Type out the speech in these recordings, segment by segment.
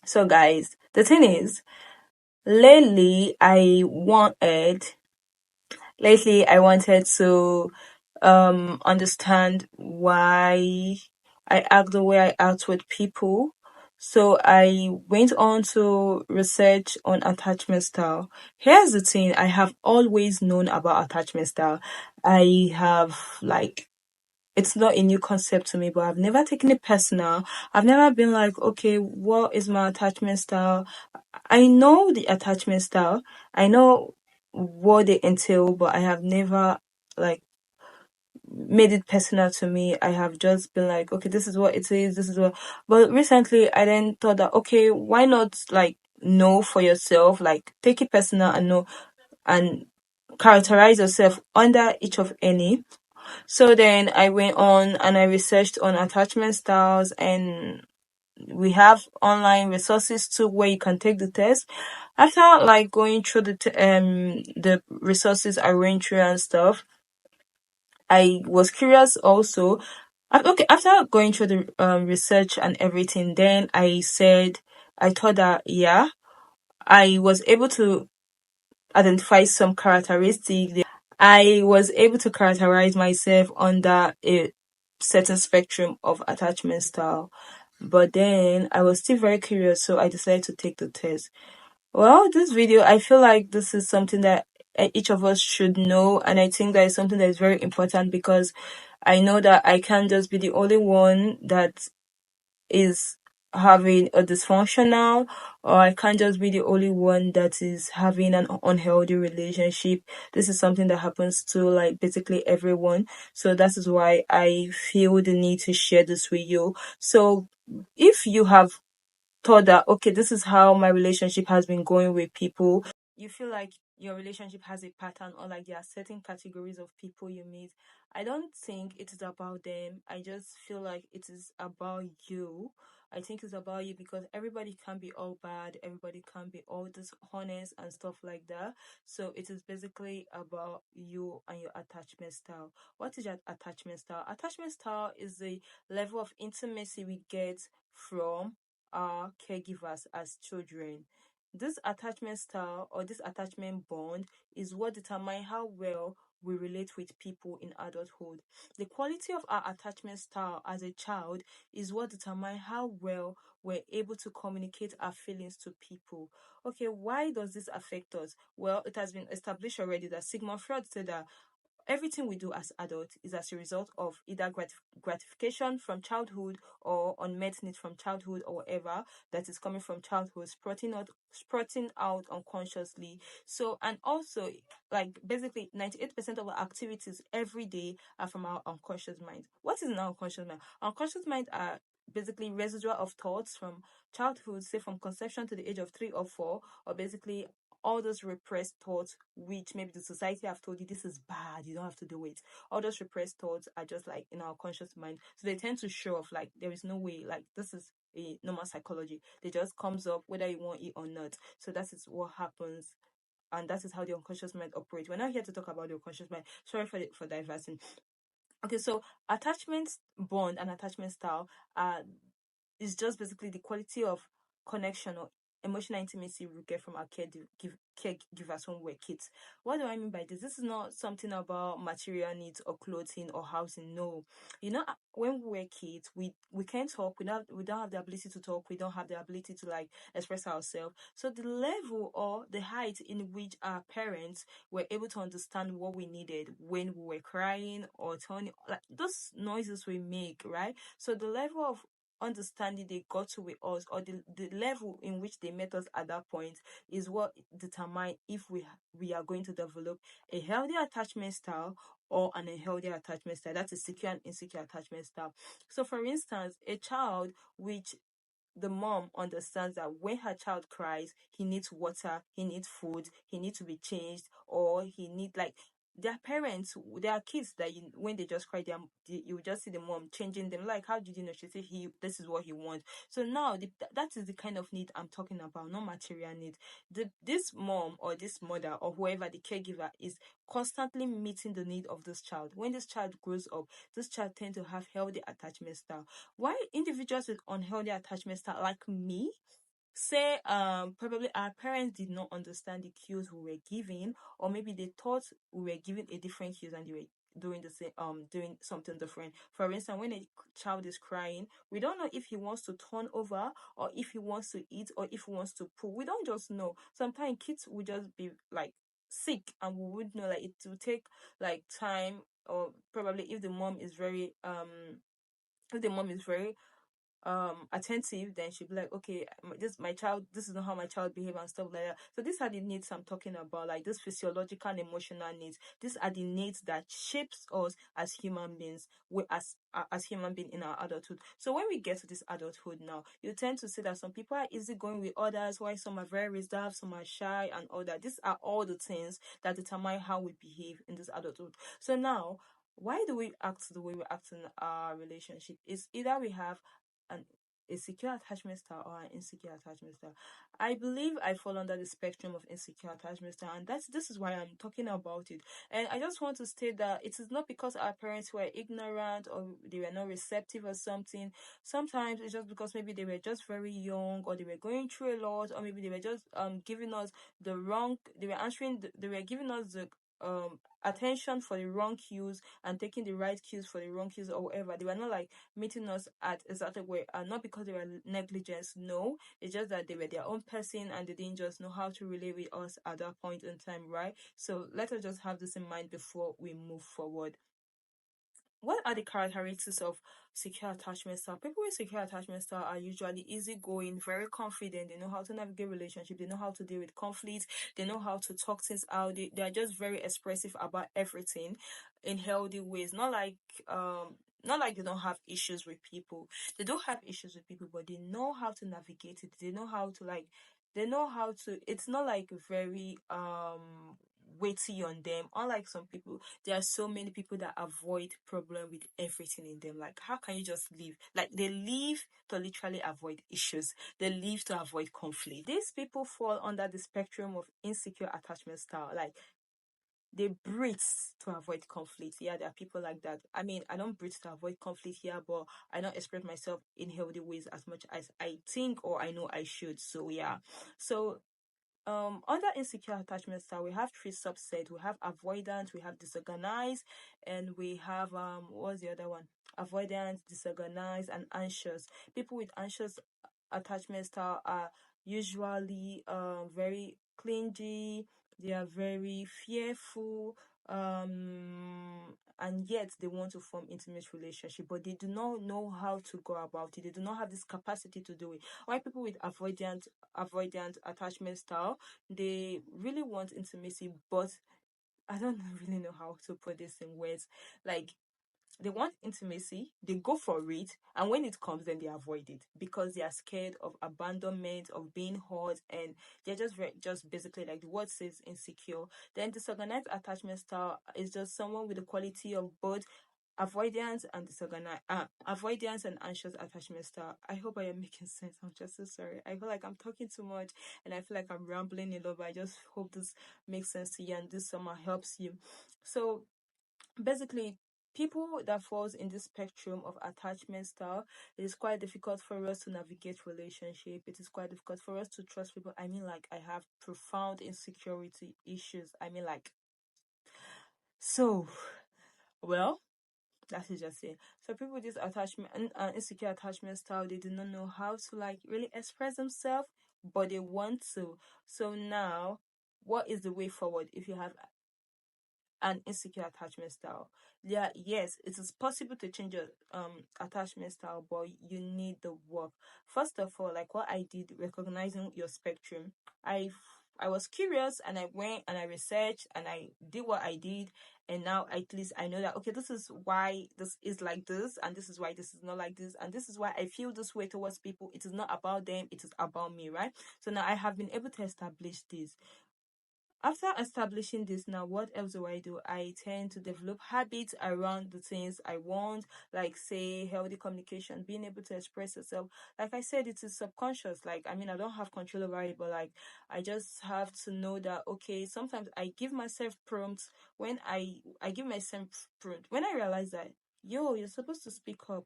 So, guys, the thing is, lately I wanted, lately I wanted to understand why I act the way I act with people. So I went on to research on attachment style. Here's the thing, I have always known about attachment style. I have like it's not a new concept to me, but I've never taken it personal. I've never been like, okay, what is my attachment style? I know the attachment style. I know what they entail, but I have never like made it personal to me. I have just been like, okay, this is what it is, this is what. But recently, I then thought that, okay, why not like know for yourself, like take it personal and know and characterize yourself under each of any. So then I went on and I researched on attachment styles, and we have online resources too where you can take the test. After like going through the resources I went through and stuff, I was curious also. Okay, after going through the research and everything, then I thought that yeah, I was able to identify some characteristics. I was able to characterize myself under a certain spectrum of attachment style. But then I was still very curious, so I decided to take the test. Well, this video, I feel like this is something that each of us should know, and I think that is something that is very important because I know that I can't just be the only one that is having a dysfunctional, or I can't just be the only one that is having an unhealthy relationship. This is something that happens to like basically everyone. So that is why I feel the need to share this with you. So if you have thought that okay, this is how my relationship has been going with people, you feel like your relationship has a pattern, or like there are certain categories of people you meet, I don't think it is about them. I just feel like it is about you. I think it's about you because everybody can be all bad, everybody can be all dishonest and stuff like that. So it is basically about you and your attachment style. What is your attachment style? Attachment style is the level of intimacy we get from our caregivers as children. This attachment style or this attachment bond is what determine how well we relate with people in adulthood. The quality of our attachment style as a child is what determine how well we're able to communicate our feelings to people. Okay, why does this affect us? Well, it has been established already that Sigmund Freud said that everything we do as adults is as a result of either gratification from childhood or unmet needs from childhood or whatever that is coming from childhood, sprouting out unconsciously. So, and also, like basically 98% of our activities every day are from our unconscious mind. What is an unconscious mind? Unconscious mind are basically residual of thoughts from childhood, say from conception to the age of 3 or 4, or basically all those repressed thoughts which maybe the society have told you this is bad, you don't have to do it. All those repressed thoughts are just like in our conscious mind, so they tend to show off like there is no way, like this is a normal psychology, they just comes up whether you want it or not. So that is what happens, and that is how the unconscious mind operates. We're not here to talk about the unconscious mind. Sorry for diverting. Okay, so attachment bond and attachment style is just basically the quality of connection or emotional intimacy we get from our caregivers when we're kids. What do I mean by this? This is not something about material needs or clothing or housing. No, when we were kids, we can't talk. We don't have the ability to talk. We don't have the ability to like express ourselves. So the level or the height in which our parents were able to understand what we needed when we were crying or turning, like those noises we make, right? So the level of understanding they got to with us, or the level in which they met us at that point, is what determine if we are going to develop a healthy attachment style or an unhealthy attachment style. That's a secure and insecure attachment style. So for instance, a child which the mom understands that when her child cries, he needs water, he needs food, he needs to be changed, or he need like their parents, their kids that when they just cry, you just see the mom changing them. Like, how did you know? She said this is what he wants. So now that is the kind of need I'm talking about, not material need. This mom or this mother or whoever the caregiver is constantly meeting the need of this child. When this child grows up, this child tend to have healthy attachment style. Why individuals with unhealthy attachment style like me, say probably our parents did not understand the cues we were giving, or maybe they thought we were giving a different cues and they were doing the same, doing something different. For instance, when a child is crying, we don't know if he wants to turn over, or if he wants to eat, or if he wants to poo. We don't just know. Sometimes kids will just be like sick and we would know, like it will take like time, or probably if the mom is very attentive, then she'll be like, okay, this my child, this is not how my child behave and stuff like that. So these are the needs I'm talking about, like this physiological and emotional needs. These are the needs that shapes us as human beings, as human being in our adulthood. So when we get to this adulthood now, you tend to see that some people are easygoing with others, while some are very reserved, some are shy and all that. These are all the things that determine how we behave in this adulthood. So now, why do we act the way we act in our relationship? Is either we have an a secure attachment style or an insecure attachment style. I believe I fall under the spectrum of insecure attachment style, and this is why I'm talking about it. And I just want to state that it is not because our parents were ignorant or they were not receptive or something. Sometimes it's just because maybe they were just very young, or they were going through a lot, or maybe they were just giving us the wrong, they were giving us the attention for the wrong cues and taking the right cues for the wrong cues, or whatever. They were not like meeting us at a certain way, and not because they were negligence. No, it's just that they were their own person and they didn't just know how to relate with us at that point in time, right? So let us just have this in mind before we move forward. What are the characteristics of secure attachment style? People with secure attachment style are usually easygoing, very confident. They know how to navigate relationship. They know how to deal with conflict. They know how to talk things out. They are just very expressive about everything in healthy ways. Not like they don't have issues with people. They don't have issues with people, but they know how to navigate it. They know how to it's not like very weighty on them. Unlike some people, there are so many people that avoid problem with everything in them. Like, how can you just leave? Like, they leave to literally avoid issues. They leave to avoid conflict. These people fall under the spectrum of insecure attachment style. Like, they breathe to avoid conflict. Yeah, there are people like that. I mean, I don't breathe to avoid conflict here, but I don't express myself in healthy ways as much as I think or I know I should. So yeah. So under insecure attachment style, we have three subsets. We have avoidant, we have disorganized, and we have what's the other one? Avoidant, disorganized, and anxious. People with anxious attachment style are usually very clingy. They are very fearful, and yet they want to form intimate relationship, but they do not know how to go about it. They do not have this capacity to do it. Why people with avoidant attachment style, they really want intimacy, but I don't really know how to put this in words. Like, they want intimacy, they go for it, and when it comes, then they avoid it because they are scared of abandonment, of being hurt, and they're just basically, like the word says, insecure. Then disorganized attachment style is just someone with the quality of both avoidance and anxious attachment style. I hope I am making sense. I'm just so sorry. I feel like I'm talking too much and I feel like I'm rambling a lot, but I just hope this makes sense to you and this somehow helps you. So basically, people that falls in this spectrum of attachment style, it is quite difficult for us to navigate relationship. It is quite difficult for us to trust people. I mean, like, I have profound insecurity issues. I mean, like, so well, that is just it. So people with this attachment and insecure attachment style, they do not know how to like really express themselves, but they want to. So now, what is the way forward if you have an insecure attachment style? Yeah, yes, it is possible to change your attachment style, but you need the work. First of all, like what I did, recognizing your spectrum, I was curious and I went and I researched and I did what I did, and now at least I know that okay, this is why this is like this, and this is why this is not like this, and this is why I feel this way towards people. It is not about them, it is about me, right? So now I have been able to establish this. After establishing this, now what else do? I tend to develop habits around the things I want, like say healthy communication, being able to express yourself. Like I said, it is subconscious. Like, I mean, I don't have control over it, but like I just have to know that okay, sometimes I give myself prompts when I give myself prompt when I realize that yo, you're supposed to speak up.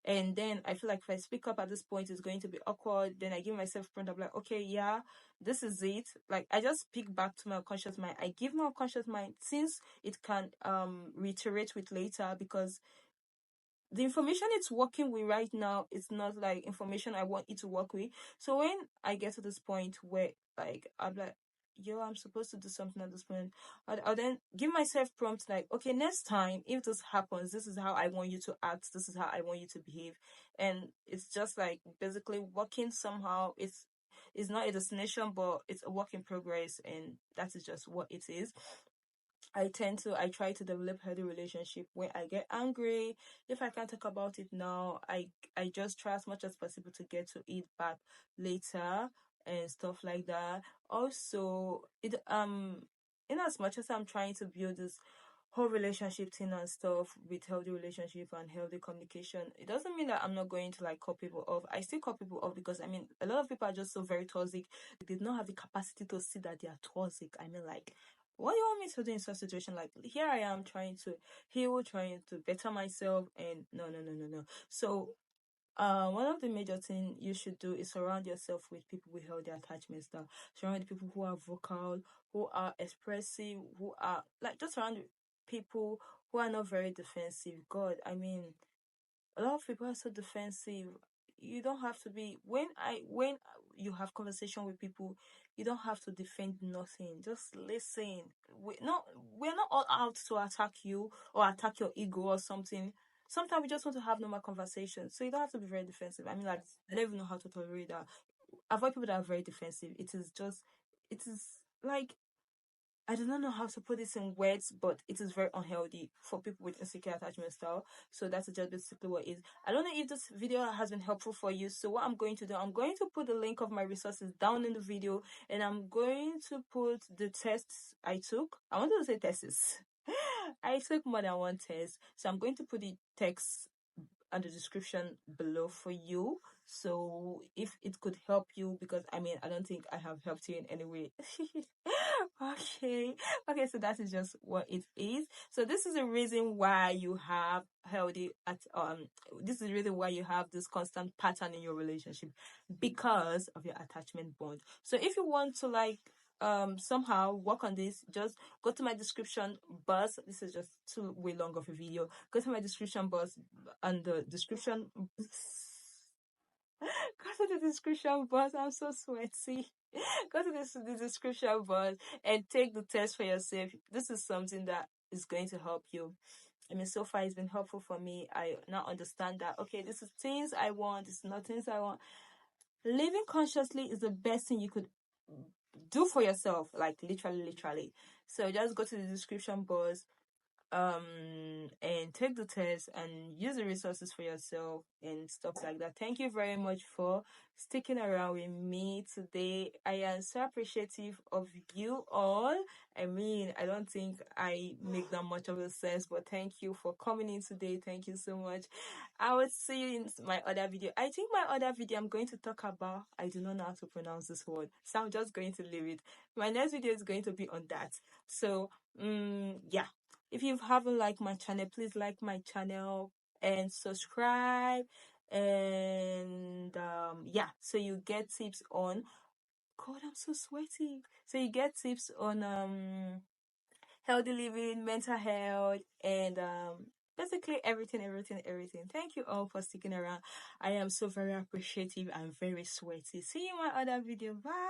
And then I feel like if I speak up at this point, it's going to be awkward. Then I give myself prompt. I'm like, okay, yeah, this is it. Like, I just speak back to my unconscious mind. I give my unconscious mind, since it can reiterate with later, because the information it's working with right now is not like information I want it to work with. So when I get to this point where like I'm like, yo, I'm supposed to do something at this point, I'll then give myself prompts like, okay, next time if this happens, this is how I want you to act, this is how I want you to behave. And it's just like basically working somehow. It's not a destination, but it's a work in progress, and that is just what it is. I try to develop healthy relationship. When I get angry, if I can't talk about it now, I just try as much as possible to get to it back later and stuff like that. Also, it in as much as I'm trying to build this whole relationship thing and stuff with healthy relationship and healthy communication, it doesn't mean that I'm not going to like cut people off. I still cut people off because I mean a lot of people are just so very toxic. They do not have the capacity to see that they are toxic. I mean, like, what do you want me to do in such a situation? Like, here I am trying to heal, trying to better myself, and no. So, one of the major things you should do is surround yourself with people with healthy attachment style. Surround with people who are vocal, who are expressive, who are like just surround with people who are not very defensive. God, I mean, a lot of people are so defensive. You don't have to be when you have conversation with people, you don't have to defend nothing. Just listen. We're not all out to attack you or attack your ego or something. Sometimes we just want to have normal conversations. So you don't have to be very defensive. I mean, like, I don't even know how to tolerate that. Avoid people that are very defensive. It is like, I do not know how to put this in words, but it is very unhealthy for people with insecure attachment style. So that's just basically what it is. I don't know if this video has been helpful for you. So what I'm going to do, I'm going to put the link of my resources down in the video, and I'm going to put the tests I took. I wanted to say tests. I took more than one test. So I'm going to put the text and the description below for you. So if it could help you, because I mean, I don't think I have helped you in any way. Okay, so that is just what it is. So this is the reason why you have healthy at this is the reason why you have this constant pattern in your relationship, because of your attachment bond. So if you want to like somehow work on this, just go to my description box. This is just too way long of a video. Go to my description box, and the description go to the description box. I'm so sweaty. Go to the description box and take the test for yourself. This is something that is going to help you. I mean, so far it's been helpful for me. I now understand that, okay, this is things I want, this is not things I want. Living consciously is the best thing you could do for yourself, like literally. So just go to the description box and take the test and use the resources for yourself and stuff like that. Thank you very much for sticking around with me today. I am so appreciative of you all. I mean, I don't think I make that much of a sense, but thank you for coming in today. Thank you so much. I will see you in my other video. I think my other video I'm going to talk about, I do not know how to pronounce this word, so I'm just going to leave it. My next video is going to be on that. So yeah, if you haven't liked my channel, please like my channel and subscribe. And yeah, so you get tips on, God, I'm so sweaty. So you get tips on healthy living, mental health, and basically everything. Thank you all for sticking around. I am so very appreciative and very sweaty. See you in my other video. Bye.